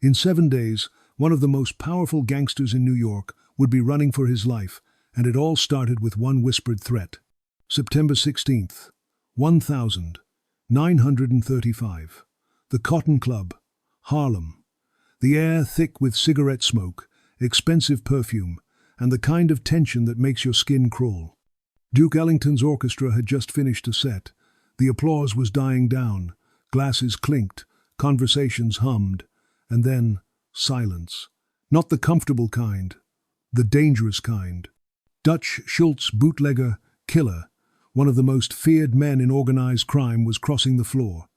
In 7 days, one of the most powerful gangsters in New York would be running for his life, and it all started with one whispered threat. September 16th, 1935. The Cotton Club, Harlem. The air thick with cigarette smoke, expensive perfume, and the kind of tension that makes your skin crawl. Duke Ellington's orchestra had just finished a set. The applause was dying down, glasses clinked, conversations hummed, and then silence. Not the comfortable kind, the dangerous kind. Dutch Schultz, bootlegger, killer, one of the most feared men in organized crime, was crossing the floor.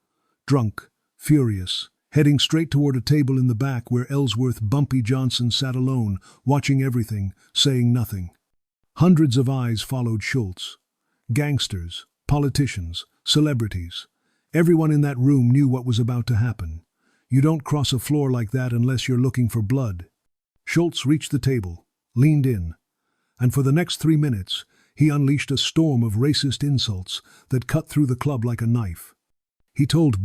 Drunk, furious, heading straight toward a table in the back where Ellsworth Bumpy Johnson sat alone, watching everything, saying nothing. Hundreds of eyes followed Schultz. Gangsters, politicians, celebrities. Everyone in that room knew what was about to happen. You don't cross a floor like that unless you're looking for blood. Schultz reached the table, leaned in, and for the next 3 minutes, he unleashed a storm of racist insults that cut through the club like a knife. He told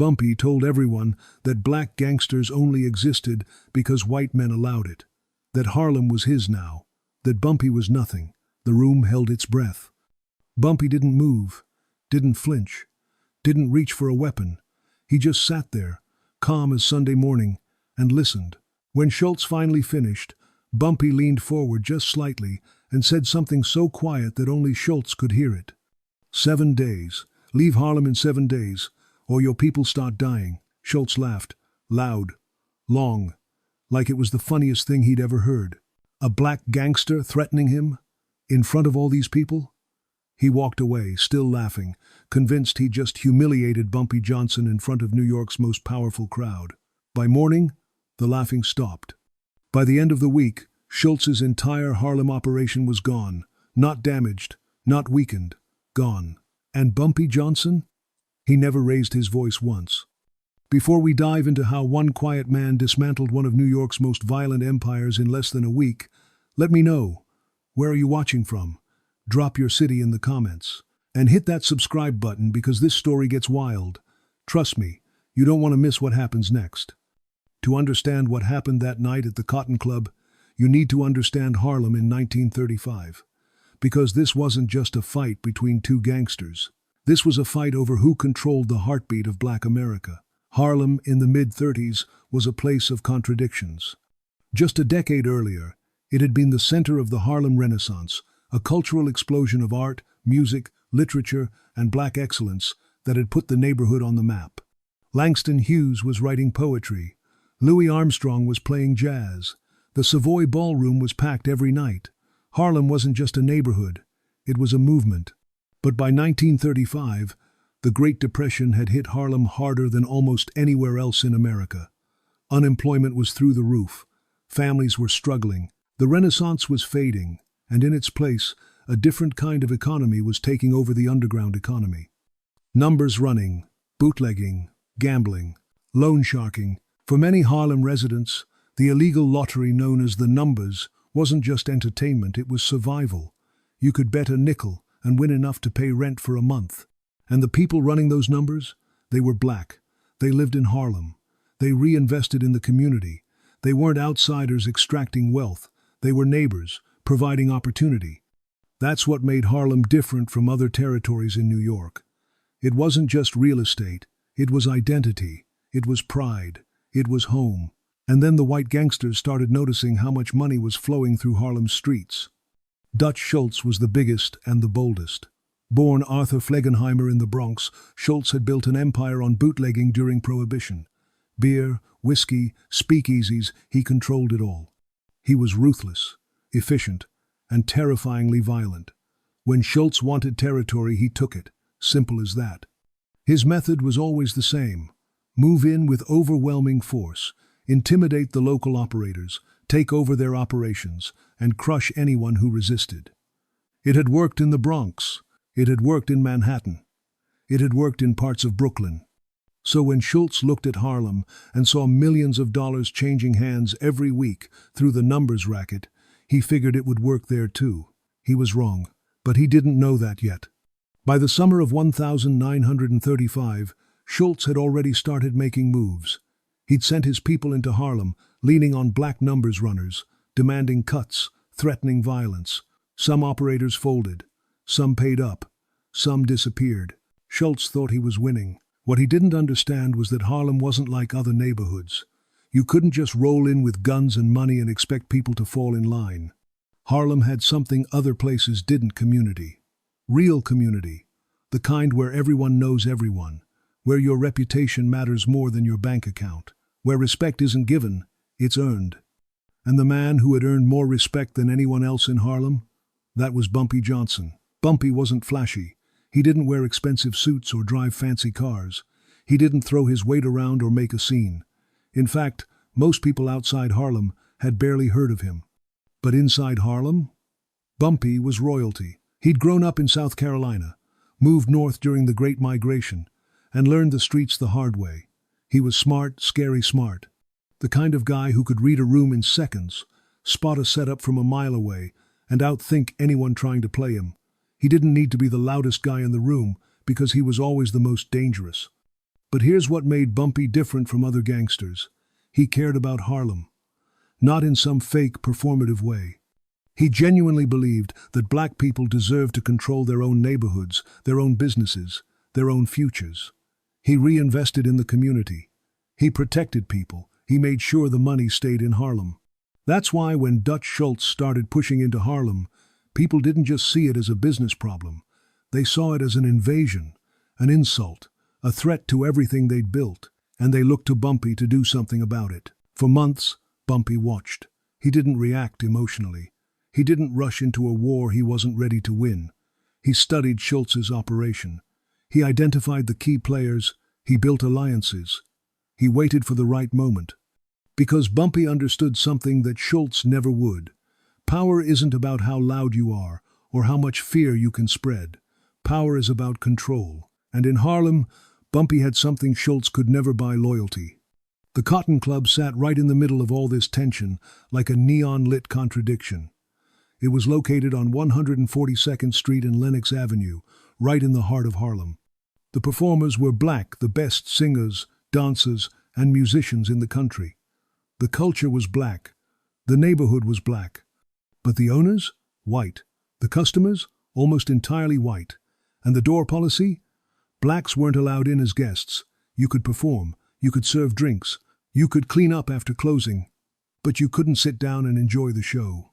everyone that black gangsters only existed because white men allowed it, that Harlem was his now, that Bumpy was nothing. The room held its breath. Bumpy didn't move, didn't flinch, didn't reach for a weapon. He just sat there, calm as Sunday morning, and listened. When Schultz finally finished, Bumpy leaned forward just slightly and said something so quiet that only Schultz could hear it. 7 days. Leave Harlem in 7 days, or your people start dying. Schultz laughed, loud, long, like it was the funniest thing he'd ever heard. A black gangster threatening him? In front of all these people? He walked away, still laughing, convinced he'd just humiliated Bumpy Johnson in front of New York's most powerful crowd. By morning, the laughing stopped. By the end of the week, Schultz's entire Harlem operation was gone. Not damaged, not weakened, gone. And Bumpy Johnson? He never raised his voice once. Before we dive into how one quiet man dismantled one of New York's most violent empires in less than a week, let me know, where are you watching from? Drop your city in the comments. And hit that subscribe button because this story gets wild. Trust me, you don't want to miss what happens next. To understand what happened that night at the Cotton Club, you need to understand Harlem in 1935. Because this wasn't just a fight between two gangsters. This was a fight over who controlled the heartbeat of black America. Harlem in the mid-30s was a place of contradictions. Just a decade earlier, it had been the center of the Harlem Renaissance, a cultural explosion of art, music, literature, and black excellence that had put the neighborhood on the map. Langston Hughes was writing poetry. Louis Armstrong was playing jazz. The Savoy Ballroom was packed every night. Harlem wasn't just a neighborhood, it was a movement. But by 1935, the Great Depression had hit Harlem harder than almost anywhere else in America. Unemployment was through the roof. Families were struggling. The Renaissance was fading, and in its place, a different kind of economy was taking over the underground economy. Numbers running, bootlegging, gambling, loan sharking. For many Harlem residents, the illegal lottery known as the numbers wasn't just entertainment, it was survival. You could bet a nickel and win enough to pay rent for a month. And the people running those numbers? They were black. They lived in Harlem. They reinvested in the community. They weren't outsiders extracting wealth. They were neighbors, providing opportunity. That's what made Harlem different from other territories in New York. It wasn't just real estate. It was identity. It was pride. It was home. And then the white gangsters started noticing how much money was flowing through Harlem's streets. Dutch Schultz was the biggest and the boldest. Born Arthur Flegenheimer in the Bronx, Schultz had built an empire on bootlegging during Prohibition. Beer, whiskey, speakeasies, he controlled it all. He was ruthless, efficient, and terrifyingly violent. When Schultz wanted territory, he took it. Simple as that. His method was always the same. Move in with overwhelming force, intimidate the local operators, take over their operations, and crush anyone who resisted. It had worked in the Bronx. It had worked in Manhattan. It had worked in parts of Brooklyn. So when Schultz looked at Harlem and saw millions of dollars changing hands every week through the numbers racket, he figured it would work there too. He was wrong, but he didn't know that yet. By the summer of 1935, Schultz had already started making moves. He'd sent his people into Harlem, leaning on black numbers runners, demanding cuts, threatening violence. Some operators folded. Some paid up. Some disappeared. Schultz thought he was winning. What he didn't understand was that Harlem wasn't like other neighborhoods. You couldn't just roll in with guns and money and expect people to fall in line. Harlem had something other places didn't: community. Real community. The kind where everyone knows everyone. Where your reputation matters more than your bank account. Where respect isn't given, it's earned. And the man who had earned more respect than anyone else in Harlem? That was Bumpy Johnson. Bumpy wasn't flashy. He didn't wear expensive suits or drive fancy cars. He didn't throw his weight around or make a scene. In fact, most people outside Harlem had barely heard of him. But inside Harlem, Bumpy was royalty. He'd grown up in South Carolina, moved north during the Great Migration, and learned the streets the hard way. He was smart, scary smart. The kind of guy who could read a room in seconds, spot a setup from a mile away, and outthink anyone trying to play him. He didn't need to be the loudest guy in the room because he was always the most dangerous. But here's what made Bumpy different from other gangsters. He cared about Harlem. Not in some fake, performative way. He genuinely believed that black people deserved to control their own neighborhoods, their own businesses, their own futures. He reinvested in the community. He protected people. He made sure the money stayed in Harlem. That's why when Dutch Schultz started pushing into Harlem, people didn't just see it as a business problem. They saw it as an invasion, an insult, a threat to everything they'd built, and they looked to Bumpy to do something about it. For months, Bumpy watched. He didn't react emotionally. He didn't rush into a war he wasn't ready to win. He studied Schultz's operation. He identified the key players. He built alliances. He waited for the right moment. Because Bumpy understood something that Schultz never would. Power isn't about how loud you are or how much fear you can spread. Power is about control. And in Harlem, Bumpy had something Schultz could never buy: loyalty. The Cotton Club sat right in the middle of all this tension, like a neon-lit contradiction. It was located on 142nd Street and Lenox Avenue, right in the heart of Harlem. The performers were black, the best singers, dancers, and musicians in the country. The culture was black. The neighborhood was black. But the owners? White. The customers? Almost entirely white. And the door policy? Blacks weren't allowed in as guests. You could perform. You could serve drinks. You could clean up after closing. But you couldn't sit down and enjoy the show.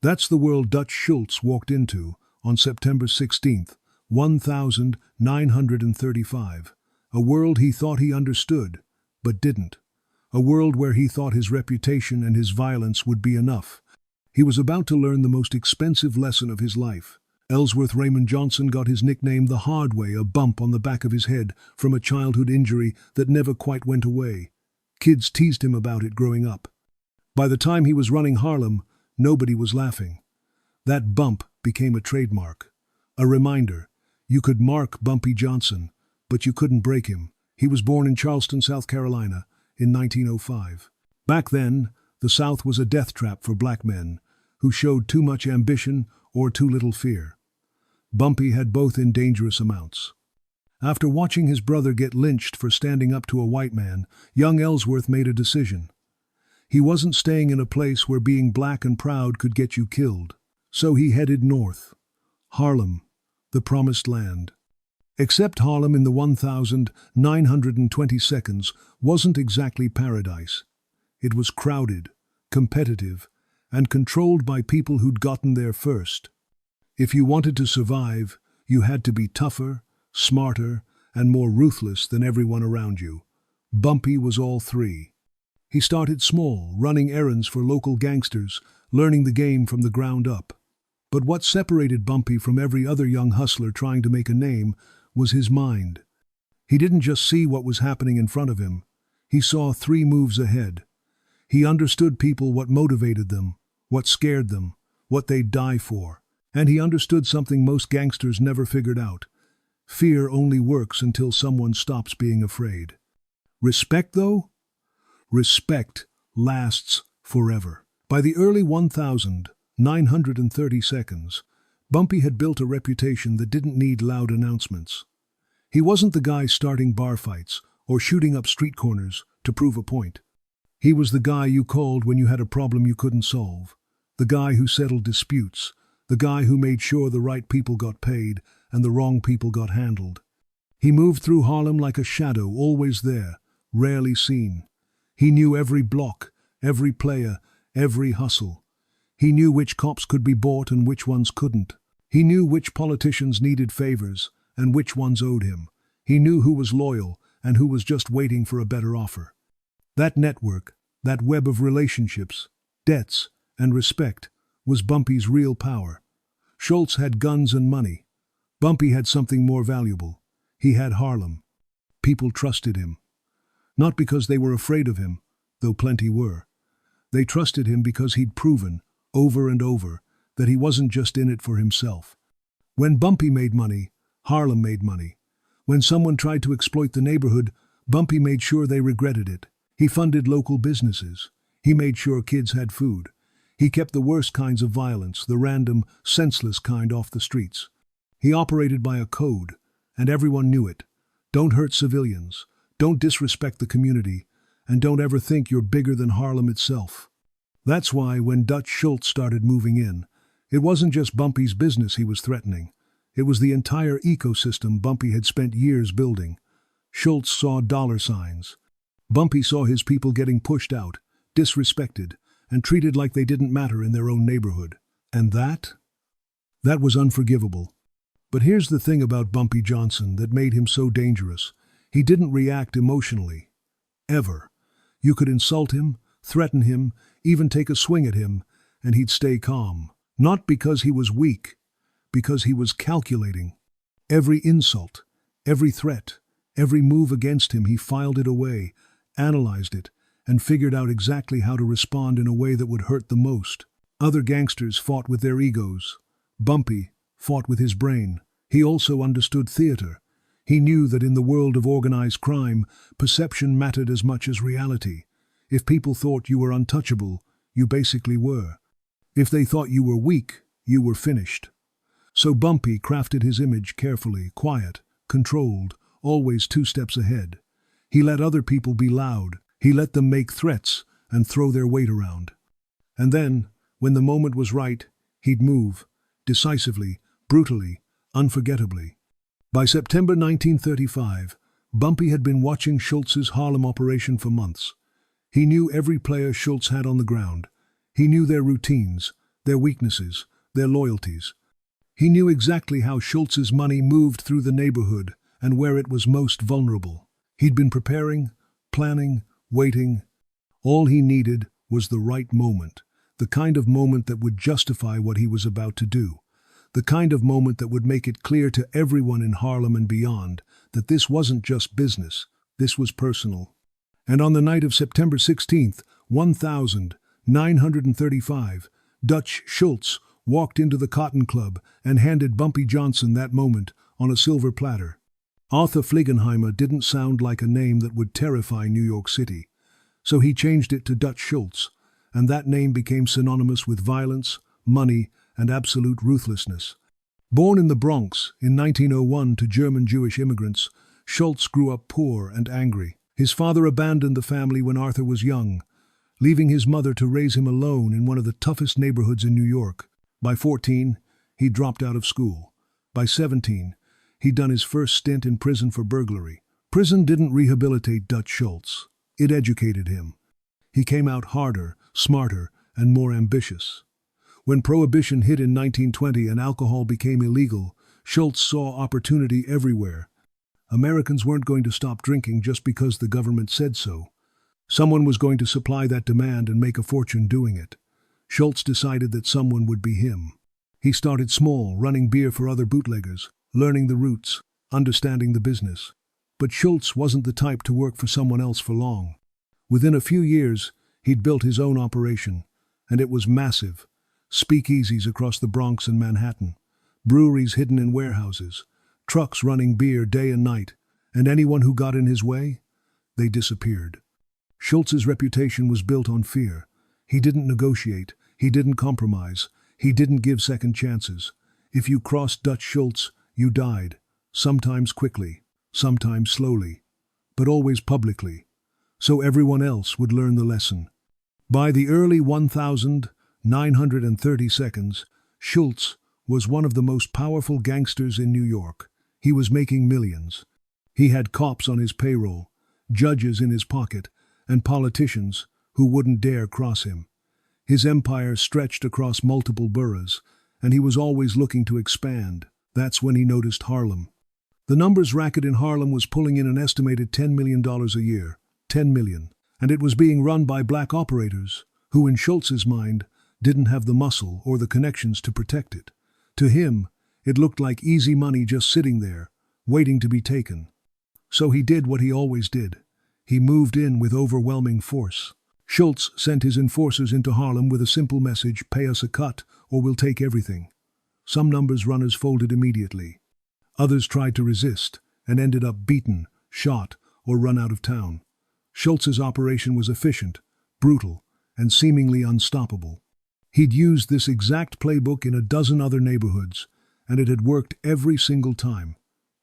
That's the world Dutch Schultz walked into on September 16th, 1935. A world he thought he understood, but didn't. A world where he thought his reputation and his violence would be enough. He was about to learn the most expensive lesson of his life. Ellsworth Raymond Johnson got his nickname the hard way, a bump on the back of his head from a childhood injury that never quite went away. Kids teased him about it growing up. By the time he was running Harlem, nobody was laughing. That bump became a trademark. A reminder. You could mark Bumpy Johnson, but you couldn't break him. He was born in Charleston, South Carolina, in 1905. Back then, the South was a death trap for black men who showed too much ambition or too little fear. Bumpy had both in dangerous amounts. After watching his brother get lynched for standing up to a white man, young Ellsworth made a decision. He wasn't staying in a place where being black and proud could get you killed. So he headed north. Harlem, the promised land. Except Harlem in the 1920 seconds wasn't exactly paradise. It was crowded, competitive, and controlled by people who'd gotten there first. If you wanted to survive, you had to be tougher, smarter, and more ruthless than everyone around you. Bumpy was all three. He started small, running errands for local gangsters, learning the game from the ground up. But what separated Bumpy from every other young hustler trying to make a name was his mind. He didn't just see what was happening in front of him. He saw 3 moves ahead. He understood people, what motivated them, what scared them, what they'd die for. And he understood something most gangsters never figured out. Fear only works until someone stops being afraid. Respect, though? Respect lasts forever. By the early 1930 seconds, Bumpy had built a reputation that didn't need loud announcements. He wasn't the guy starting bar fights or shooting up street corners to prove a point. He was the guy you called when you had a problem you couldn't solve, the guy who settled disputes, the guy who made sure the right people got paid and the wrong people got handled. He moved through Harlem like a shadow, always there, rarely seen. He knew every block, every player, every hustle. He knew which cops could be bought and which ones couldn't. He knew which politicians needed favors and which ones owed him. He knew who was loyal and who was just waiting for a better offer. That network, that web of relationships, debts, and respect was Bumpy's real power. Schultz had guns and money. Bumpy had something more valuable. He had Harlem. People trusted him. Not because they were afraid of him, though plenty were. They trusted him because he'd proven, over and over, that he wasn't just in it for himself. When Bumpy made money, Harlem made money. When someone tried to exploit the neighborhood, Bumpy made sure they regretted it. He funded local businesses. He made sure kids had food. He kept the worst kinds of violence, the random, senseless kind, off the streets. He operated by a code, and everyone knew it. Don't hurt civilians, don't disrespect the community, and don't ever think you're bigger than Harlem itself. That's why when Dutch Schultz started moving in, it wasn't just Bumpy's business he was threatening. It was the entire ecosystem Bumpy had spent years building. Schultz saw dollar signs. Bumpy saw his people getting pushed out, disrespected, and treated like they didn't matter in their own neighborhood. And that was unforgivable. But here's the thing about Bumpy Johnson that made him so dangerous. He didn't react emotionally. Ever. You could insult him, threaten him, even take a swing at him, and he'd stay calm. Not because he was weak, because he was calculating. Every insult, every threat, every move against him, he filed it away, analyzed it, and figured out exactly how to respond in a way that would hurt the most. Other gangsters fought with their egos. Bumpy fought with his brain. He also understood theater. He knew that in the world of organized crime, perception mattered as much as reality. If people thought you were untouchable, you basically were. If they thought you were weak, you were finished. So Bumpy crafted his image carefully, quiet, controlled, always 2 steps ahead. He let other people be loud. He let them make threats and throw their weight around. And then, when the moment was right, he'd move, decisively, brutally, unforgettably. By September 1935, Bumpy had been watching Schultz's Harlem operation for months. He knew every player Schultz had on the ground. He knew their routines, their weaknesses, their loyalties. He knew exactly how Schultz's money moved through the neighborhood and where it was most vulnerable. He'd been preparing, planning, waiting. All he needed was the right moment, the kind of moment that would justify what he was about to do, the kind of moment that would make it clear to everyone in Harlem and beyond that this wasn't just business, this was personal. And on the night of September 16th, 1935, Dutch Schultz walked into the Cotton Club and handed Bumpy Johnson that moment on a silver platter. Arthur Flegenheimer didn't sound like a name that would terrify New York City, so he changed it to Dutch Schultz, and that name became synonymous with violence, money, and absolute ruthlessness. Born in the Bronx in 1901 to German Jewish immigrants, Schultz grew up poor and angry. His father abandoned the family when Arthur was young, leaving his mother to raise him alone in one of the toughest neighborhoods in New York. By 14, he dropped out of school. By 17, he'd done his first stint in prison for burglary. Prison didn't rehabilitate Dutch Schultz. It educated him. He came out harder, smarter, and more ambitious. When Prohibition hit in 1920 and alcohol became illegal, Schultz saw opportunity everywhere. Americans weren't going to stop drinking just because the government said so. Someone was going to supply that demand and make a fortune doing it. Schultz decided that someone would be him. He started small, running beer for other bootleggers, learning the routes, understanding the business. But Schultz wasn't the type to work for someone else for long. Within a few years, he'd built his own operation, and it was massive. Speakeasies across the Bronx and Manhattan, breweries hidden in warehouses, trucks running beer day and night, and anyone who got in his way, they disappeared. Schultz's reputation was built on fear. He didn't negotiate, he didn't compromise, he didn't give second chances. If you crossed Dutch Schultz, you died, sometimes quickly, sometimes slowly, but always publicly. so everyone else would learn the lesson. By the early 1930 seconds, Schultz was one of the most powerful gangsters in New York. He was making millions. He had cops on his payroll, judges in his pocket, and politicians who wouldn't dare cross him. His empire stretched across multiple boroughs, and he was always looking to expand. That's when he noticed Harlem. The numbers racket in Harlem was pulling in an estimated $10 million a year. 10 million. And it was being run by black operators, who in Schultz's mind didn't have the muscle or the connections to protect it. To him, it looked like easy money just sitting there, waiting to be taken. So he did what he always did. He moved in with overwhelming force. Schultz sent his enforcers into Harlem with a simple message: pay us a cut or we'll take everything. Some numbers runners folded immediately. Others tried to resist and ended up beaten, shot, or run out of town. Schultz's operation was efficient, brutal, and seemingly unstoppable. He'd used this exact playbook in a dozen other neighborhoods, and it had worked every single time.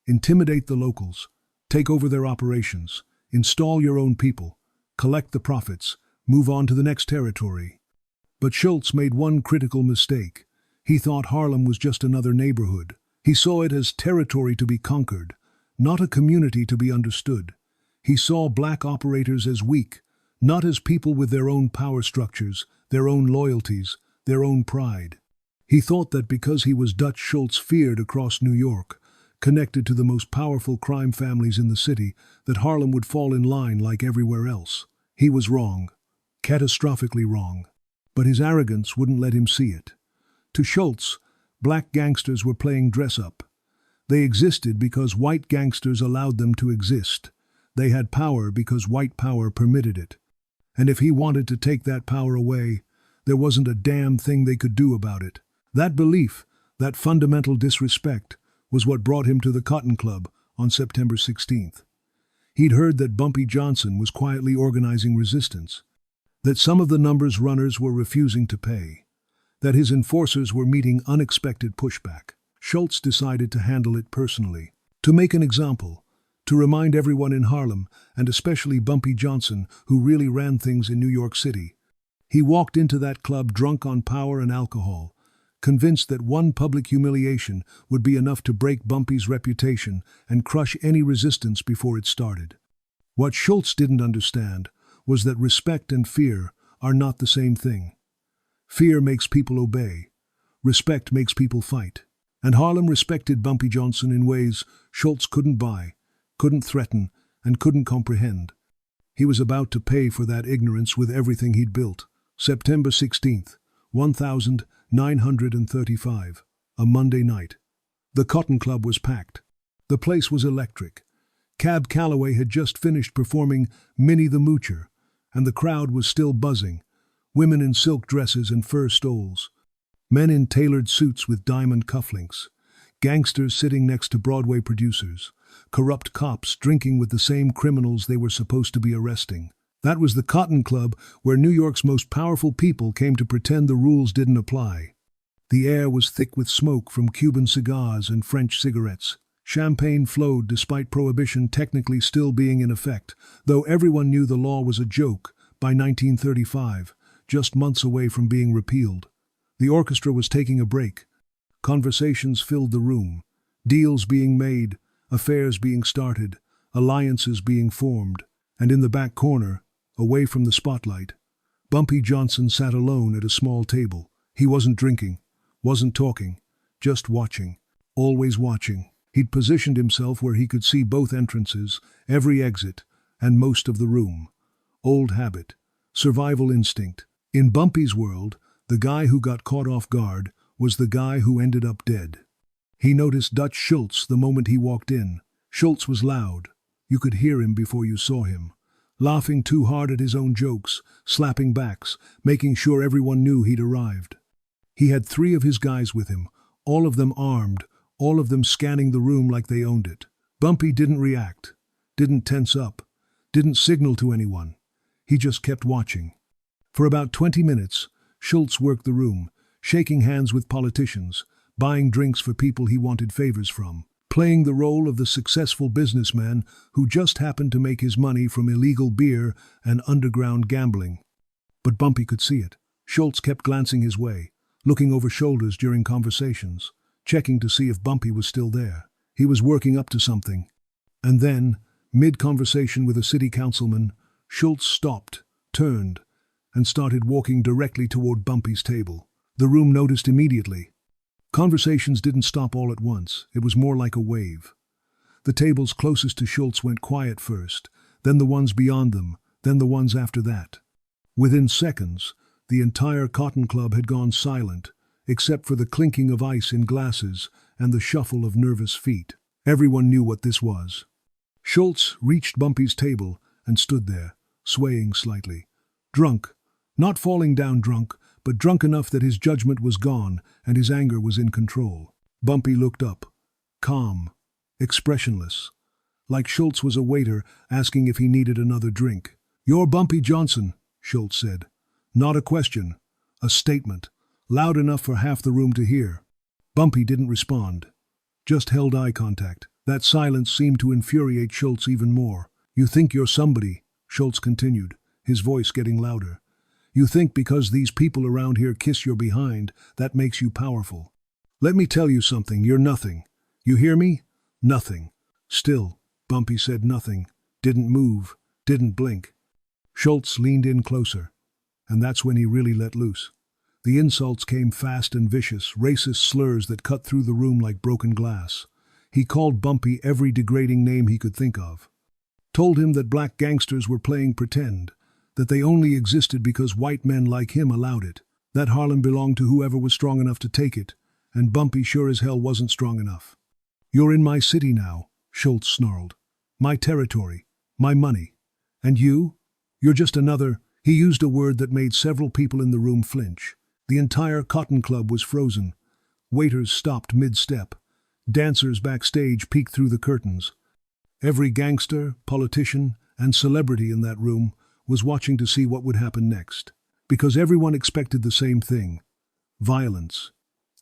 Intimidate the locals, take over their operations, install your own people, collect the profits, move on to the next territory. But Schultz made one critical mistake. He thought Harlem was just another neighborhood. He saw it as territory to be conquered, not a community to be understood. He saw black operators as weak, not as people with their own power structures, their own loyalties, their own pride. He thought that because he was Dutch Schultz, feared across New York, connected to the most powerful crime families in the city, that Harlem would fall in line like everywhere else. He was wrong, catastrophically wrong. But his arrogance wouldn't let him see it. To Schultz, black gangsters were playing dress-up. They existed because white gangsters allowed them to exist. They had power because white power permitted it. And if he wanted to take that power away, there wasn't a damn thing they could do about it. That belief, that fundamental disrespect, was what brought him to the Cotton Club on September 16th. He'd heard that Bumpy Johnson was quietly organizing resistance, that some of the numbers runners were refusing to pay, that his enforcers were meeting unexpected pushback. Schultz decided to handle it personally, to make an example, to remind everyone in Harlem, and especially Bumpy Johnson, who really ran things in New York City. He walked into that club drunk on power and alcohol, convinced that one public humiliation would be enough to break Bumpy's reputation and crush any resistance before it started. What Schultz didn't understand was that respect and fear are not the same thing. Fear makes people obey. Respect makes people fight. And Harlem respected Bumpy Johnson in ways Schultz couldn't buy, couldn't threaten, and couldn't comprehend. He was about to pay for that ignorance with everything he'd built. September 16th, 1935, a Monday night. The Cotton Club was packed. The place was electric. Cab Calloway had just finished performing Minnie the Moocher, and the crowd was still buzzing. Women in silk dresses and fur stoles. Men in tailored suits with diamond cufflinks. Gangsters sitting next to Broadway producers. Corrupt cops drinking with the same criminals they were supposed to be arresting. That was the Cotton Club, where New York's most powerful people came to pretend the rules didn't apply. The air was thick with smoke from Cuban cigars and French cigarettes. Champagne flowed despite prohibition technically still being in effect, though everyone knew the law was a joke by 1935, just months away from being repealed. The orchestra was taking a break. Conversations filled the room. Deals being made, affairs being started, alliances being formed. And in the back corner, away from the spotlight, Bumpy Johnson sat alone at a small table. He wasn't drinking, wasn't talking, just watching, always watching. He'd positioned himself where he could see both entrances, every exit, and most of the room. Old habit, survival instinct. In Bumpy's world, the guy who got caught off guard was the guy who ended up dead. He noticed Dutch Schultz the moment he walked in. Schultz was loud. You could hear him before you saw him. Laughing too hard at his own jokes, slapping backs, making sure everyone knew he'd arrived. He had 3 of his guys with him, all of them armed, all of them scanning the room like they owned it. Bumpy didn't react, didn't tense up, didn't signal to anyone. He just kept watching. For about 20 minutes, Schultz worked the room, shaking hands with politicians, buying drinks for people he wanted favors from. playing the role of the successful businessman who just happened to make his money from illegal beer and underground gambling. But Bumpy could see it. Schultz kept glancing his way, looking over shoulders during conversations, checking to see if Bumpy was still there. He was working up to something. And then, mid-conversation with a city councilman, Schultz stopped, turned, and started walking directly toward Bumpy's table. The room noticed immediately. Conversations didn't stop all at once. It was more like a wave. The tables closest to Schultz went quiet first, then the ones beyond them, then the ones after that. Within seconds, the entire Cotton Club had gone silent, except for the clinking of ice in glasses and the shuffle of nervous feet. Everyone knew what this was. Schultz reached Bumpy's table and stood there, swaying slightly. Drunk, not falling down drunk, but drunk enough that his judgment was gone and his anger was in control. Bumpy looked up, calm, expressionless, like Schultz was a waiter asking if he needed another drink. "You're Bumpy Johnson," Schultz said. Not a question, a statement, loud enough for half the room to hear. Bumpy didn't respond, just held eye contact. That silence seemed to infuriate Schultz even more. "You think you're somebody," Schultz continued, his voice getting louder. "You think because these people around here kiss your behind, that makes you powerful. Let me tell you something, you're nothing. You hear me? Nothing." Still, Bumpy said nothing, didn't move, didn't blink. Schultz leaned in closer, and that's when he really let loose. The insults came fast and vicious, racist slurs that cut through the room like broken glass. He called Bumpy every degrading name he could think of. Told him that black gangsters were playing pretend, that they only existed because white men like him allowed it, that Harlem belonged to whoever was strong enough to take it, and Bumpy sure as hell wasn't strong enough. "You're in my city now," Schultz snarled. "My territory, my money. And you're just another—" He used a word that made several people in the room flinch. The entire Cotton Club was frozen. Waiters stopped mid-step. Dancers backstage peeked through the curtains. Every gangster, politician, and celebrity in that room was watching to see what would happen next. Because everyone expected the same thing. Violence.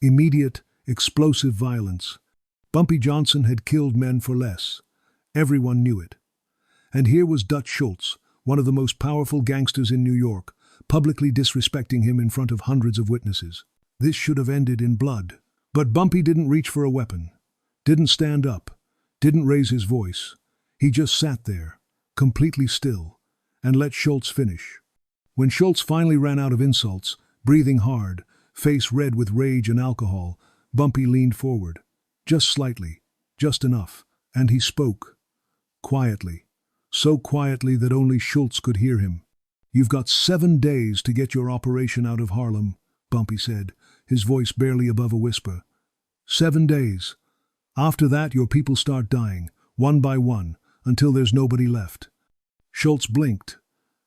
Immediate, explosive violence. Bumpy Johnson had killed men for less. Everyone knew it. And here was Dutch Schultz, one of the most powerful gangsters in New York, publicly disrespecting him in front of hundreds of witnesses. This should have ended in blood. But Bumpy didn't reach for a weapon, didn't stand up, didn't raise his voice. He just sat there, completely still, and let Schultz finish. When Schultz finally ran out of insults, breathing hard, face red with rage and alcohol, Bumpy leaned forward. Just slightly, just enough, and he spoke. Quietly. So quietly that only Schultz could hear him. "You've got 7 days to get your operation out of Harlem," Bumpy said, his voice barely above a whisper. 7 days. After that, your people start dying, one by one, until there's nobody left. Schultz blinked.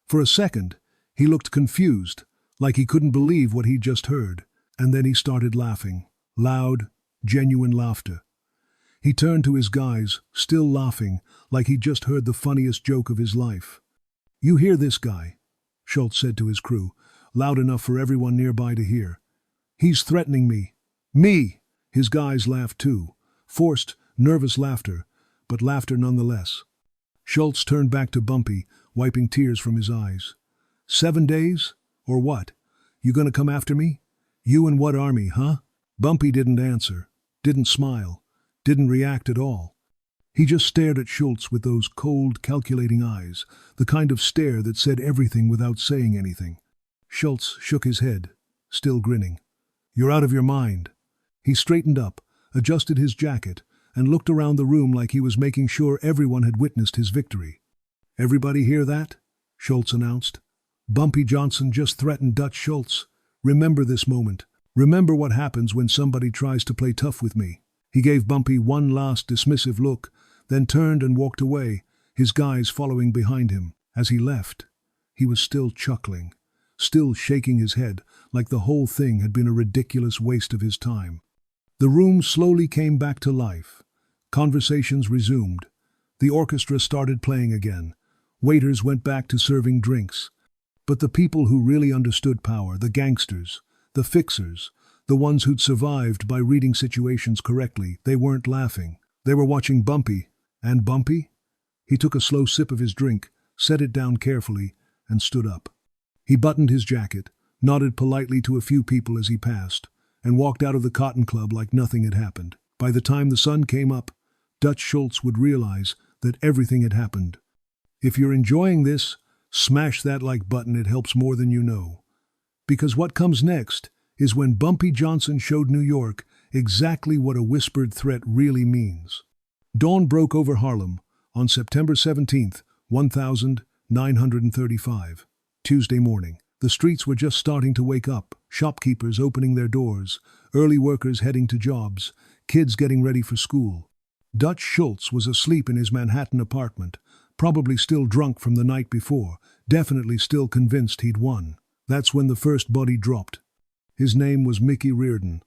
For a second, he looked confused, like he couldn't believe what he'd just heard, and then he started laughing. Loud, genuine laughter. He turned to his guys, still laughing, like he'd just heard the funniest joke of his life. "You hear this guy?" Schultz said to his crew, loud enough for everyone nearby to hear. "He's threatening me. Me!" His guys laughed too. Forced, nervous laughter, but laughter nonetheless. Schultz turned back to Bumpy, wiping tears from his eyes. 7 days? Or what? You gonna come after me? You and what army, huh? Bumpy didn't answer, didn't smile, didn't react at all. He just stared at Schultz with those cold, calculating eyes, the kind of stare that said everything without saying anything. Schultz shook his head, still grinning. "You're out of your mind." He straightened up, adjusted his jacket, and looked around the room like he was making sure everyone had witnessed his victory. "Everybody hear that?" Schultz announced. "Bumpy Johnson just threatened Dutch Schultz. Remember this moment. Remember what happens when somebody tries to play tough with me." He gave Bumpy one last dismissive look, then turned and walked away, his guys following behind him. As he left, he was still chuckling, still shaking his head like the whole thing had been a ridiculous waste of his time. The room slowly came back to life. Conversations resumed. The orchestra started playing again. Waiters went back to serving drinks. But the people who really understood power, the gangsters, the fixers, the ones who'd survived by reading situations correctly, they weren't laughing. They were watching Bumpy. And Bumpy? He took a slow sip of his drink, set it down carefully, and stood up. He buttoned his jacket, nodded politely to a few people as he passed, and walked out of the Cotton Club like nothing had happened. By the time the sun came up, Dutch Schultz would realize that everything had happened. If you're enjoying this, smash that like button, it helps more than you know. Because what comes next is when Bumpy Johnson showed New York exactly what a whispered threat really means. Dawn broke over Harlem on September 17th, 1935, Tuesday morning. The streets were just starting to wake up, shopkeepers opening their doors, early workers heading to jobs, kids getting ready for school. Dutch Schultz was asleep in his Manhattan apartment, probably still drunk from the night before, definitely still convinced he'd won. That's when the first body dropped. His name was Mickey Reardon.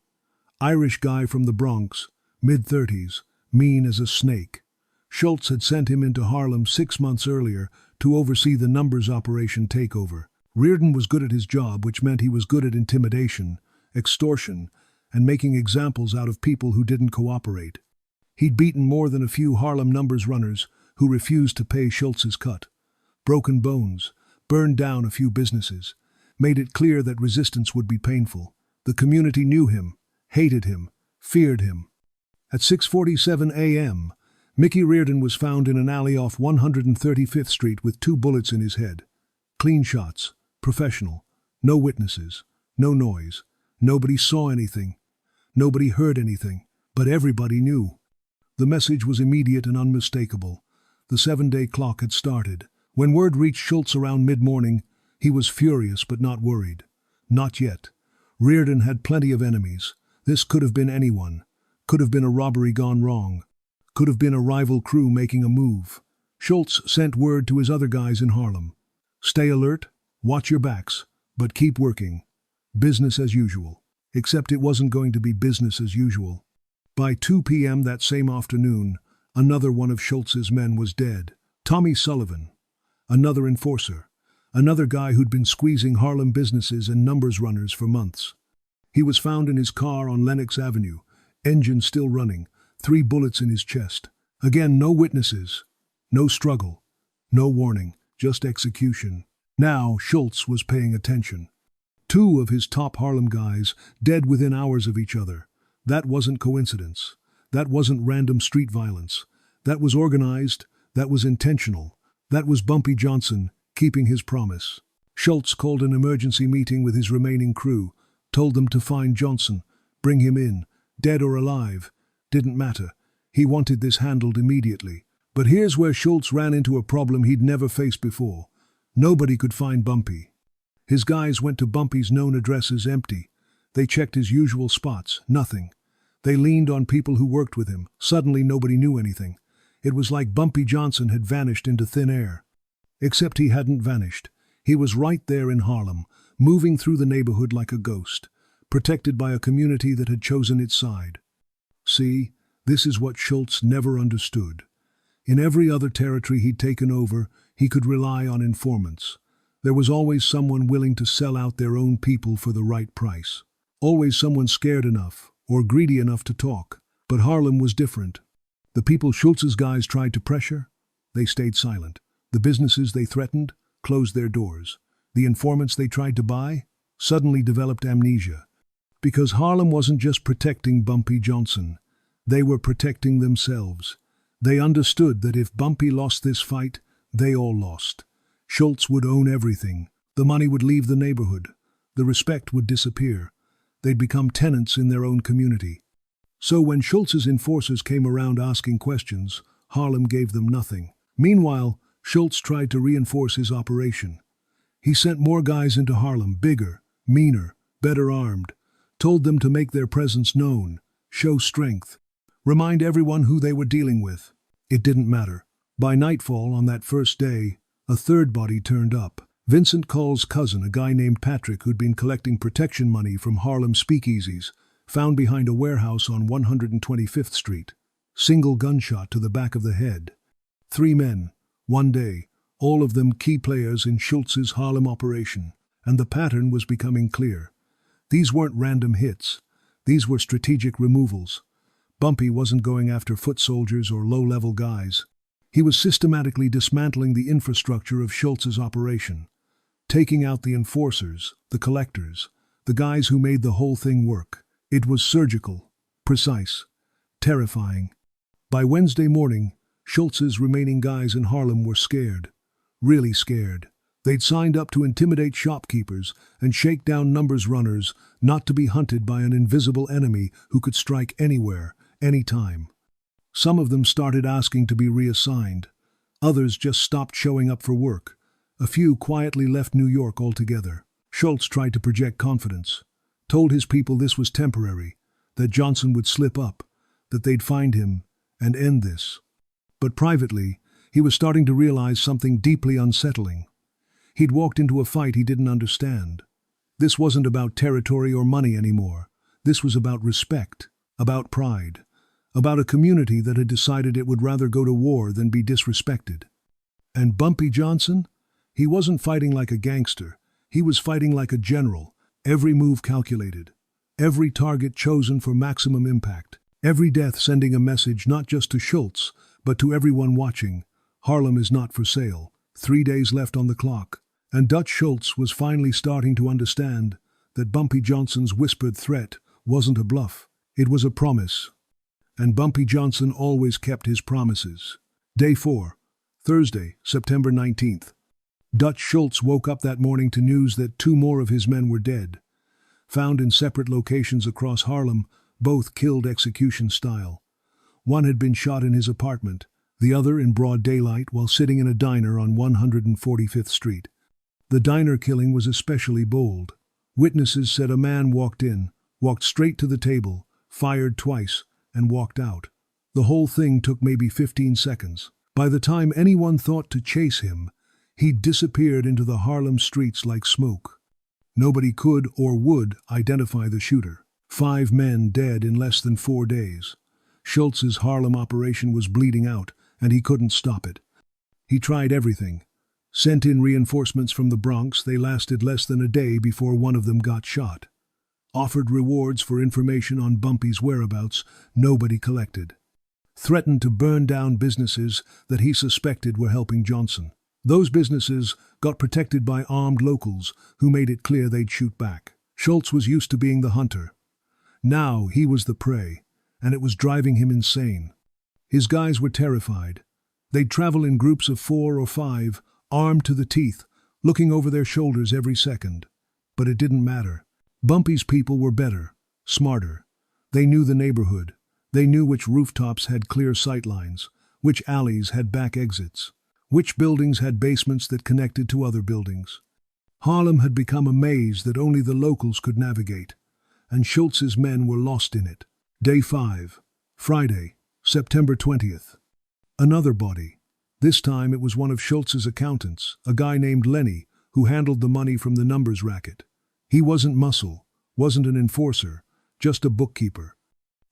Irish guy from the Bronx, mid-30s, mean as a snake. Schultz had sent him into Harlem 6 months earlier to oversee the numbers operation takeover. Reardon was good at his job, which meant he was good at intimidation, extortion, and making examples out of people who didn't cooperate. He'd beaten more than a few Harlem numbers runners who refused to pay Schultz's cut, broken bones, burned down a few businesses, made it clear that resistance would be painful. The community knew him, hated him, feared him. At 6:47 a.m., Mickey Reardon was found in an alley off 135th Street with 2 bullets in his head. Clean shots, professional, no witnesses, no noise. Nobody saw anything. Nobody heard anything, but everybody knew. The message was immediate and unmistakable. The 7-day clock had started. When word reached Schultz around mid-morning, he was furious but not worried. Not yet. Reardon had plenty of enemies. This could have been anyone. Could have been a robbery gone wrong. Could have been a rival crew making a move. Schultz sent word to his other guys in Harlem. Stay alert, watch your backs, but keep working. Business as usual. Except it wasn't going to be business as usual. By 2 p.m. that same afternoon, another one of Schultz's men was dead. Tommy Sullivan, another enforcer, another guy who'd been squeezing Harlem businesses and numbers runners for months. He was found in his car on Lenox Avenue, engine still running, 3 bullets in his chest. Again, no witnesses, no struggle, no warning, just execution. Now Schultz was paying attention. 2 of his top Harlem guys dead within hours of each other. That wasn't coincidence. That wasn't random street violence. That was organized. That was intentional. That was Bumpy Johnson keeping his promise. Schultz called an emergency meeting with his remaining crew, told them to find Johnson, bring him in, dead or alive. Didn't matter. He wanted this handled immediately. But here's where Schultz ran into a problem he'd never faced before. Nobody could find Bumpy. His guys went to Bumpy's known addresses empty. They checked his usual spots, nothing. They leaned on people who worked with him. Suddenly nobody knew anything. It was like Bumpy Johnson had vanished into thin air. Except he hadn't vanished. He was right there in Harlem, moving through the neighborhood like a ghost, protected by a community that had chosen its side. See, this is what Schultz never understood. In every other territory he'd taken over, he could rely on informants. There was always someone willing to sell out their own people for the right price. Always someone scared enough or greedy enough to talk. But Harlem was different. The people Schultz's guys tried to pressure, they stayed silent. The businesses they threatened closed their doors. The informants they tried to buy suddenly developed amnesia. Because Harlem wasn't just protecting Bumpy Johnson. They were protecting themselves. They understood that if Bumpy lost this fight, they all lost. Schultz would own everything. The money would leave the neighborhood. The respect would disappear. They'd become tenants in their own community. So when Schultz's enforcers came around asking questions, Harlem gave them nothing. Meanwhile, Schultz tried to reinforce his operation. He sent more guys into Harlem, bigger, meaner, better armed, told them to make their presence known, show strength, remind everyone who they were dealing with. It didn't matter. By nightfall on that first day, a third body turned up. Vincent Cole's cousin, a guy named Patrick who'd been collecting protection money from Harlem speakeasies, found behind a warehouse on 125th Street. Single gunshot to the back of the head. 3 men, 1 day, all of them key players in Schultz's Harlem operation, and the pattern was becoming clear. These weren't random hits. These were strategic removals. Bumpy wasn't going after foot soldiers or low-level guys. He was systematically dismantling the infrastructure of Schultz's operation, taking out the enforcers, the collectors, the guys who made the whole thing work. It was surgical, precise, terrifying. By Wednesday morning, Schultz's remaining guys in Harlem were scared, really scared. They'd signed up to intimidate shopkeepers and shake down numbers runners, not to be hunted by an invisible enemy who could strike anywhere, anytime. Some of them started asking to be reassigned. Others just stopped showing up for work. A few quietly left New York altogether. Schultz tried to project confidence, told his people this was temporary, that Johnson would slip up, that they'd find him and end this. But privately, he was starting to realize something deeply unsettling. He'd walked into a fight he didn't understand. This wasn't about territory or money anymore. This was about respect, about pride, about a community that had decided it would rather go to war than be disrespected. And Bumpy Johnson? He wasn't fighting like a gangster. He was fighting like a general, every move calculated, every target chosen for maximum impact, every death sending a message not just to Schultz, but to everyone watching. Harlem is not for sale. 3 days left on the clock, and Dutch Schultz was finally starting to understand that Bumpy Johnson's whispered threat wasn't a bluff. It was a promise. And Bumpy Johnson always kept his promises. Day 4, Thursday, September 19th. Dutch Schultz woke up that morning to news that 2 more of his men were dead. Found in separate locations across Harlem, both killed execution style. One had been shot in his apartment, the other in broad daylight while sitting in a diner on 145th Street. The diner killing was especially bold. Witnesses said a man walked in, walked straight to the table, fired twice, and walked out. The whole thing took maybe 15 seconds. By the time anyone thought to chase him, he'd disappeared into the Harlem streets like smoke. Nobody could or would identify the shooter. 5 men dead in less than 4 days. Schultz's Harlem operation was bleeding out, and he couldn't stop it. He tried everything. Sent in reinforcements from the Bronx. They lasted less than a day before one of them got shot. Offered rewards for information on Bumpy's whereabouts. Nobody collected. Threatened to burn down businesses that he suspected were helping Johnson. Those businesses got protected by armed locals who made it clear they'd shoot back. Schultz was used to being the hunter. Now he was the prey, and it was driving him insane. His guys were terrified. They'd travel in groups of 4 or 5, armed to the teeth, looking over their shoulders every second. But it didn't matter. Bumpy's people were better, smarter. They knew the neighborhood. They knew which rooftops had clear sightlines, which alleys had back exits, which buildings had basements that connected to other buildings. Harlem had become a maze that only the locals could navigate, and Schultz's men were lost in it. Day 5, Friday, September 20th. Another body. This time it was one of Schultz's accountants, a guy named Lenny, who handled the money from the numbers racket. He wasn't muscle, wasn't an enforcer, just a bookkeeper.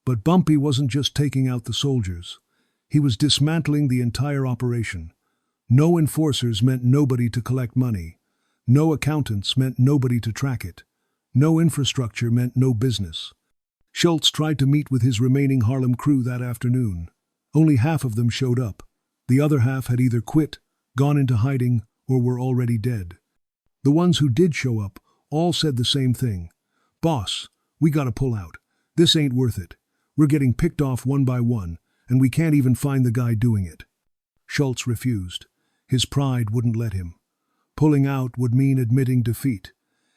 But Bumpy wasn't just taking out the soldiers. He was dismantling the entire operation. No enforcers meant nobody to collect money. No accountants meant nobody to track it. No infrastructure meant no business. Schultz tried to meet with his remaining Harlem crew that afternoon. Only half of them showed up. The other half had either quit, gone into hiding, or were already dead. The ones who did show up all said the same thing. "Boss, we gotta pull out. This ain't worth it. We're getting picked off one by one, and we can't even find the guy doing it." Schultz refused. His pride wouldn't let him. Pulling out would mean admitting defeat.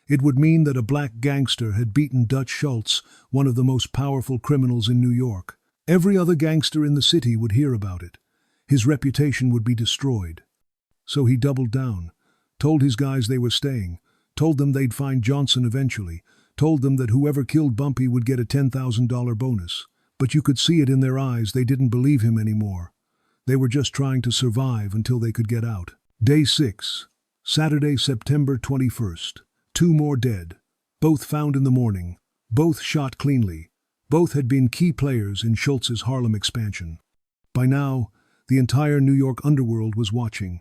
It would mean that a black gangster had beaten Dutch Schultz, one of the most powerful criminals in New York. Every other gangster in the city would hear about it. His reputation would be destroyed. So he doubled down, told his guys they were staying, told them they'd find Johnson eventually, told them that whoever killed Bumpy would get a $10,000 bonus. But you could see it in their eyes, they didn't believe him anymore. They were just trying to survive until they could get out. Day 6, Saturday, September 21st. 2 more dead. Both found in the morning. Both shot cleanly. Both had been key players in Schultz's Harlem expansion. By now, the entire New York underworld was watching.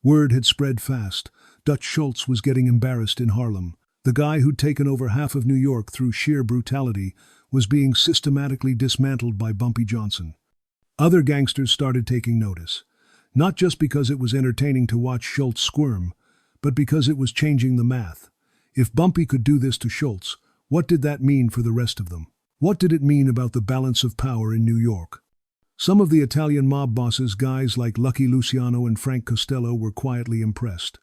Word had spread fast. Dutch Schultz was getting embarrassed in Harlem. The guy who'd taken over half of New York through sheer brutality was being systematically dismantled by Bumpy Johnson. Other gangsters started taking notice, not just because it was entertaining to watch Schultz squirm, but because it was changing the math. If Bumpy could do this to Schultz, what did that mean for the rest of them? What did it mean about the balance of power in New York? Some of the Italian mob bosses, guys like Lucky Luciano and Frank Costello, were quietly impressed.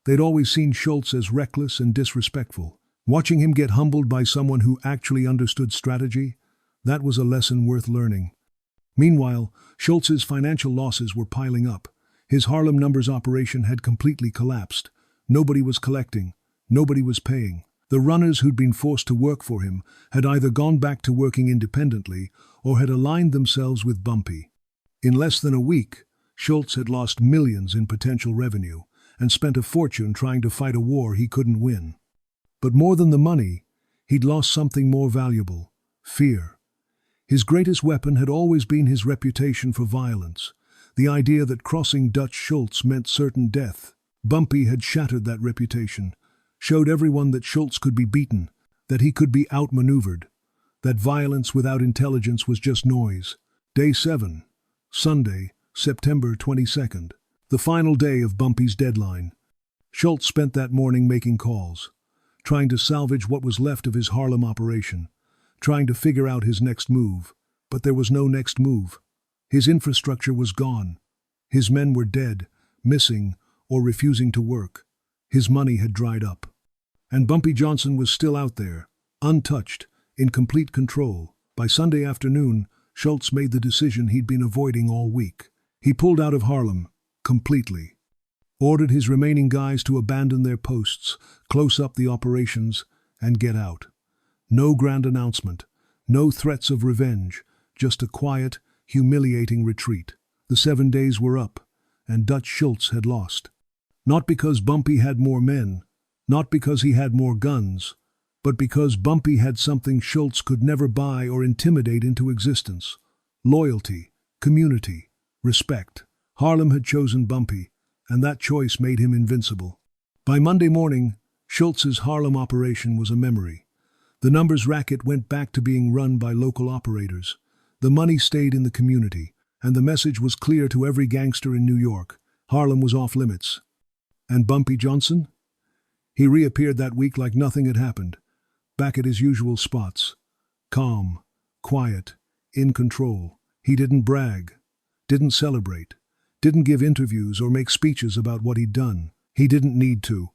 They'd always seen Schultz as reckless and disrespectful. Watching him get humbled by someone who actually understood strategy, that was a lesson worth learning. Meanwhile, Schultz's financial losses were piling up. His Harlem numbers operation had completely collapsed. Nobody was collecting. Nobody was paying. The runners who'd been forced to work for him had either gone back to working independently or had aligned themselves with Bumpy. In less than a week, Schultz had lost millions in potential revenue and spent a fortune trying to fight a war he couldn't win. But more than the money, he'd lost something more valuable: fear. His greatest weapon had always been his reputation for violence, the idea that crossing Dutch Schultz meant certain death. Bumpy had shattered that reputation, showed everyone that Schultz could be beaten, that he could be outmaneuvered, that violence without intelligence was just noise. Day 7, Sunday, September 22nd, the final day of Bumpy's deadline. Schultz spent that morning making calls, trying to salvage what was left of his Harlem operation, trying to figure out his next move. But there was no next move. His infrastructure was gone. His men were dead, missing, or refusing to work. His money had dried up. And Bumpy Johnson was still out there, untouched, in complete control. By Sunday afternoon, Schultz made the decision he'd been avoiding all week. He pulled out of Harlem, completely. Ordered his remaining guys to abandon their posts, close up the operations, and get out. No grand announcement, no threats of revenge, just a quiet, humiliating retreat. The 7 days were up, and Dutch Schultz had lost. Not because Bumpy had more men, not because he had more guns, but because Bumpy had something Schultz could never buy or intimidate into existence: loyalty, community, respect. Harlem had chosen Bumpy, and that choice made him invincible. By Monday morning, Schultz's Harlem operation was a memory. The numbers racket went back to being run by local operators. The money stayed in the community, and the message was clear to every gangster in New York: Harlem was off limits. And Bumpy Johnson? He reappeared that week like nothing had happened, back at his usual spots. Calm, quiet, in control. He didn't brag, didn't celebrate, didn't give interviews or make speeches about what he'd done. He didn't need to.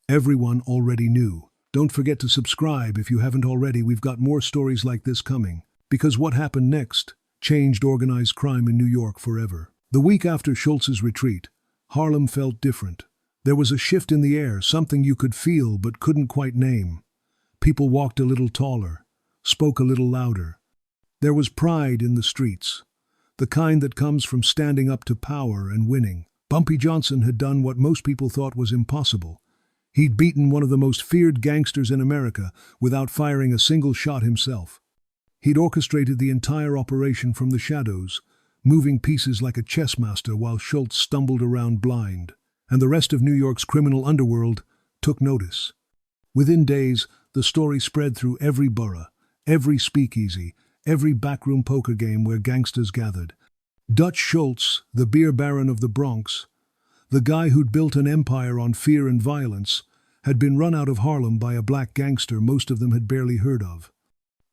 Everyone already knew. Don't forget to subscribe if you haven't already. We've got more stories like this coming. Because what happened next changed organized crime in New York forever. The week after Schultz's retreat, Harlem felt different. There was a shift in the air, something you could feel but couldn't quite name. People walked a little taller, spoke a little louder. There was pride in the streets, the kind that comes from standing up to power and winning. Bumpy Johnson had done what most people thought was impossible. He'd beaten one of the most feared gangsters in America without firing a single shot himself. He'd orchestrated the entire operation from the shadows, moving pieces like a chess master while Schultz stumbled around blind. And the rest of New York's criminal underworld took notice. Within days, the story spread through every borough, every speakeasy, every backroom poker game where gangsters gathered. Dutch Schultz, the beer baron of the Bronx, the guy who'd built an empire on fear and violence, had been run out of Harlem by a black gangster most of them had barely heard of.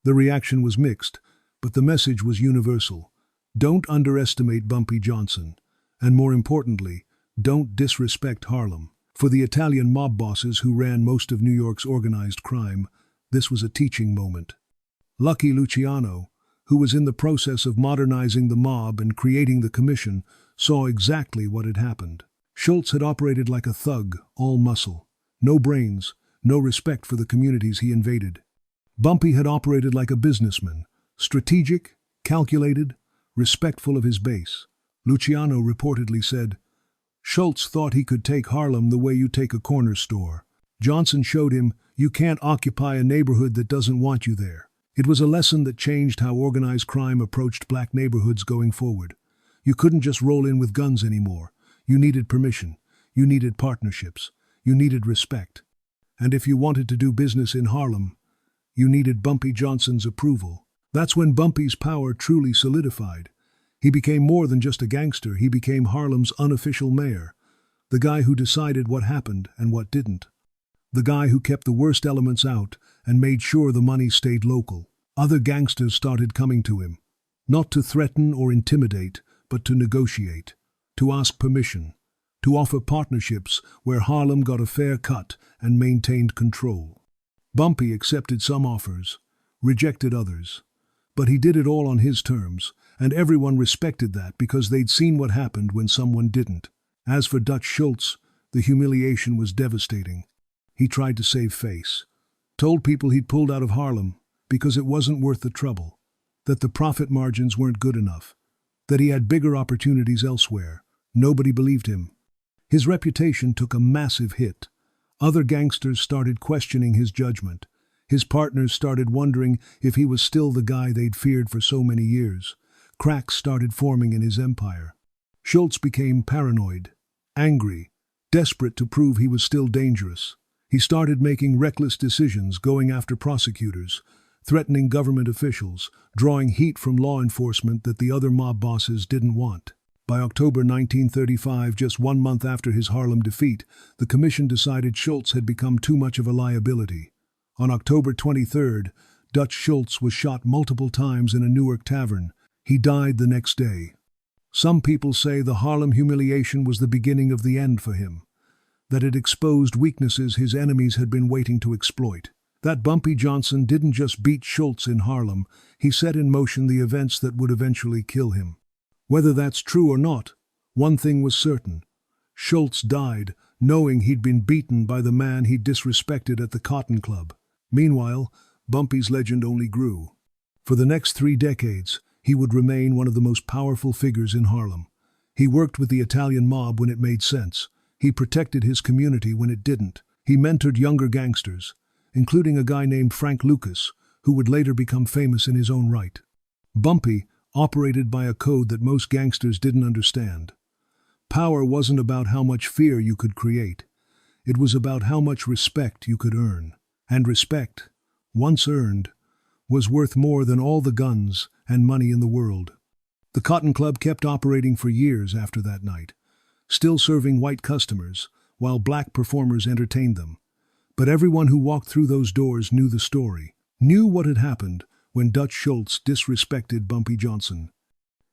The reaction was mixed, but the message was universal. Don't underestimate Bumpy Johnson, and more importantly, don't disrespect Harlem. For the Italian mob bosses who ran most of New York's organized crime, this was a teaching moment. Lucky Luciano, who was in the process of modernizing the mob and creating the commission, saw exactly what had happened. Schultz had operated like a thug, all muscle. No brains, no respect for the communities he invaded. Bumpy had operated like a businessman, strategic, calculated, respectful of his base. Luciano reportedly said, "Schultz thought he could take Harlem the way you take a corner store. Johnson showed him you can't occupy a neighborhood that doesn't want you there." It was a lesson that changed how organized crime approached black neighborhoods going forward. You couldn't just roll in with guns anymore. You needed permission. You needed partnerships. You needed respect. And if you wanted to do business in Harlem, You needed Bumpy Johnson's approval. That's when Bumpy's power truly solidified. He became more than just a gangster, he became Harlem's unofficial mayor. The guy who decided what happened and what didn't. The guy who kept the worst elements out and made sure the money stayed local. Other gangsters started coming to him. Not to threaten or intimidate, but to negotiate. To ask permission. To offer partnerships where Harlem got a fair cut and maintained control. Bumpy accepted some offers, rejected others. But he did it all on his terms, and everyone respected that because they'd seen what happened when someone didn't. As for Dutch Schultz, the humiliation was devastating. He tried to save face. Told people he'd pulled out of Harlem because it wasn't worth the trouble. That the profit margins weren't good enough. That he had bigger opportunities elsewhere. Nobody believed him. His reputation took a massive hit. Other gangsters started questioning his judgment. His partners started wondering if he was still the guy they'd feared for so many years. Cracks started forming in his empire. Schultz became paranoid, angry, desperate to prove he was still dangerous. He started making reckless decisions, going after prosecutors, threatening government officials, drawing heat from law enforcement that the other mob bosses didn't want. By October 1935, just 1 month after his Harlem defeat, the commission decided Schultz had become too much of a liability. On October 23rd, Dutch Schultz was shot multiple times in a Newark tavern. He died the next day. Some people say the Harlem humiliation was the beginning of the end for him, that it exposed weaknesses his enemies had been waiting to exploit. That Bumpy Johnson didn't just beat Schultz in Harlem, he set in motion the events that would eventually kill him. Whether that's true or not, one thing was certain. Schultz died knowing he'd been beaten by the man he'd disrespected at the Cotton Club. Meanwhile, Bumpy's legend only grew. For the next 3 decades, he would remain one of the most powerful figures in Harlem. He worked with the Italian mob when it made sense. He protected his community when it didn't. He mentored younger gangsters, including a guy named Frank Lucas, who would later become famous in his own right. Bumpy operated by a code that most gangsters didn't understand. Power wasn't about how much fear you could create. It was about how much respect you could earn. And respect, once earned, was worth more than all the guns and money in the world. The Cotton Club kept operating for years after that night, still serving white customers, while black performers entertained them. But everyone who walked through those doors knew the story, knew what had happened when Dutch Schultz disrespected Bumpy Johnson.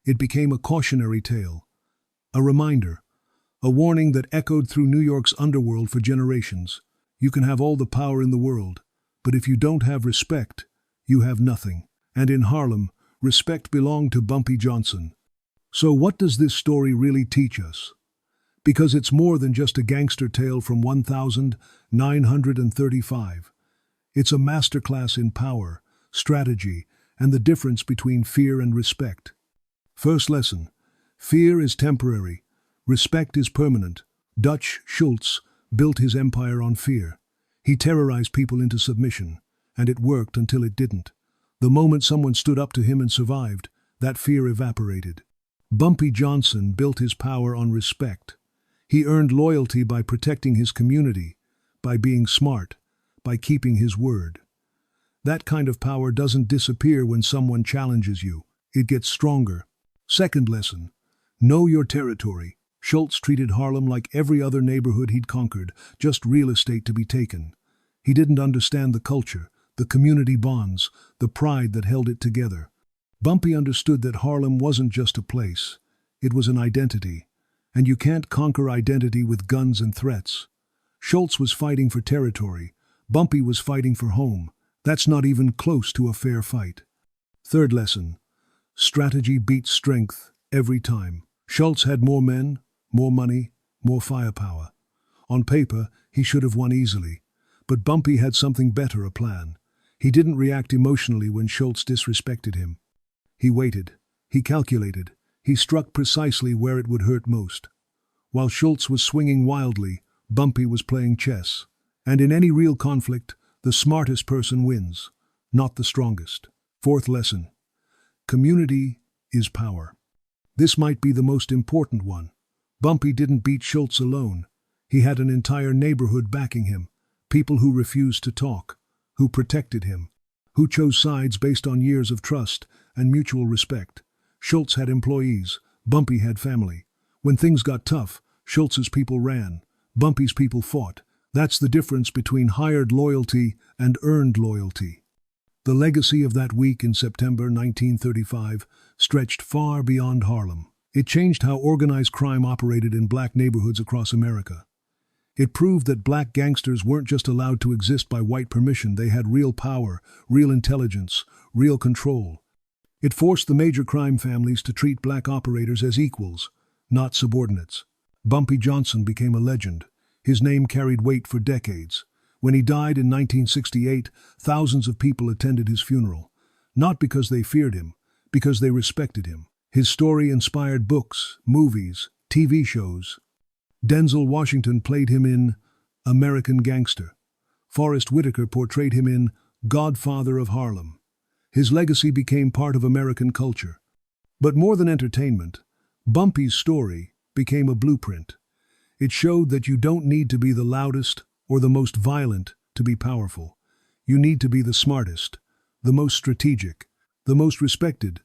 It became a cautionary tale, a reminder, a warning that echoed through New York's underworld for generations. You can have all the power in the world, but if you don't have respect, you have nothing. And in Harlem, respect belonged to Bumpy Johnson. So what does this story really teach us? Because it's more than just a gangster tale from 1935. It's a masterclass in power, strategy, and the difference between fear and respect. First lesson: fear is temporary, respect is permanent. Dutch Schultz built his empire on fear. He terrorized people into submission, and it worked until it didn't. The moment someone stood up to him and survived, that fear evaporated. Bumpy Johnson built his power on respect. He earned loyalty by protecting his community, by being smart, by keeping his word. That kind of power doesn't disappear when someone challenges you. It gets stronger. Second lesson: know your territory. Schultz treated Harlem like every other neighborhood he'd conquered, just real estate to be taken. He didn't understand the culture, the community bonds, the pride that held it together. Bumpy understood that Harlem wasn't just a place. It was an identity. And you can't conquer identity with guns and threats. Schultz was fighting for territory. Bumpy was fighting for home. That's not even close to a fair fight. Third lesson: strategy beats strength every time. Schultz had more men, more money, more firepower. On paper, he should have won easily. But Bumpy had something better, a plan. He didn't react emotionally when Schultz disrespected him. He waited. He calculated. He struck precisely where it would hurt most. While Schultz was swinging wildly, Bumpy was playing chess. And in any real conflict, the smartest person wins, not the strongest. Fourth lesson: community is power. This might be the most important one. Bumpy didn't beat Schultz alone. He had an entire neighborhood backing him, people who refused to talk, who protected him. who chose sides based on years of trust and mutual respect. Schultz had employees, Bumpy had family. When things got tough, Schultz's people ran, Bumpy's people fought. That's the difference between hired loyalty and earned loyalty. The legacy of that week in September 1935 stretched far beyond Harlem. It changed how organized crime operated in black neighborhoods across America. It proved that black gangsters weren't just allowed to exist by white permission, they had real power, real intelligence, real control. It forced the major crime families to treat black operators as equals, not subordinates. Bumpy Johnson became a legend. His name carried weight for decades. When he died in 1968, thousands of people attended his funeral. Not because they feared him, because they respected him. His story inspired books, movies, TV shows. Denzel Washington played him in American Gangster. Forrest Whitaker portrayed him in Godfather of Harlem. His legacy became part of American culture. But more than entertainment, Bumpy's story became a blueprint. It showed that you don't need to be the loudest or the most violent to be powerful. You need to be the smartest, the most strategic, the most respected.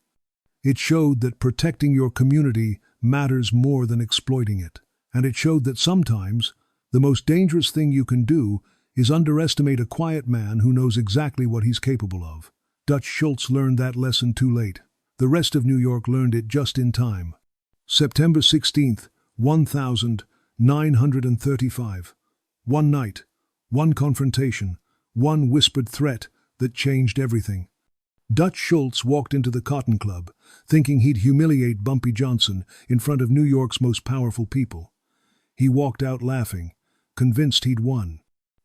It showed that protecting your community matters more than exploiting it. And it showed that sometimes the most dangerous thing you can do is underestimate a quiet man who knows exactly what he's capable of. Dutch Schultz learned that lesson too late. The rest of New York learned it just in time. September 16th, 1935. One night, one confrontation, one whispered threat that changed everything. Dutch Schultz walked into the Cotton Club, thinking he'd humiliate Bumpy Johnson in front of New York's most powerful people. He walked out laughing, convinced he'd won.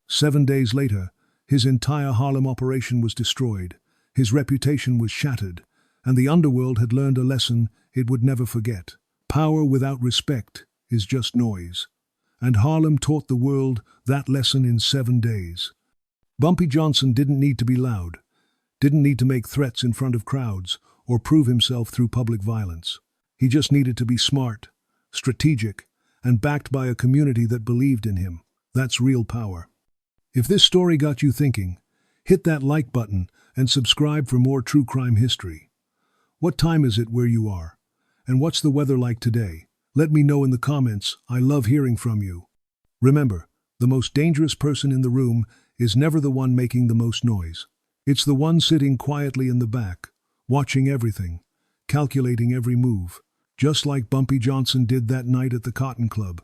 7 days later, his entire Harlem operation was destroyed, his reputation was shattered, and the underworld had learned a lesson it would never forget. Power without respect is just noise. And Harlem taught the world that lesson in 7 days. Bumpy Johnson didn't need to be loud, didn't need to make threats in front of crowds or prove himself through public violence. He just needed to be smart, strategic, and backed by a community that believed in him. That's real power. If this story got you thinking, hit that like button and subscribe for more true crime history. What time is it where you are? And what's the weather like today? Let me know in the comments. I love hearing from you. Remember, the most dangerous person in the room is never the one making the most noise. It's the one sitting quietly in the back, watching everything, calculating every move, just like Bumpy Johnson did that night at the Cotton Club.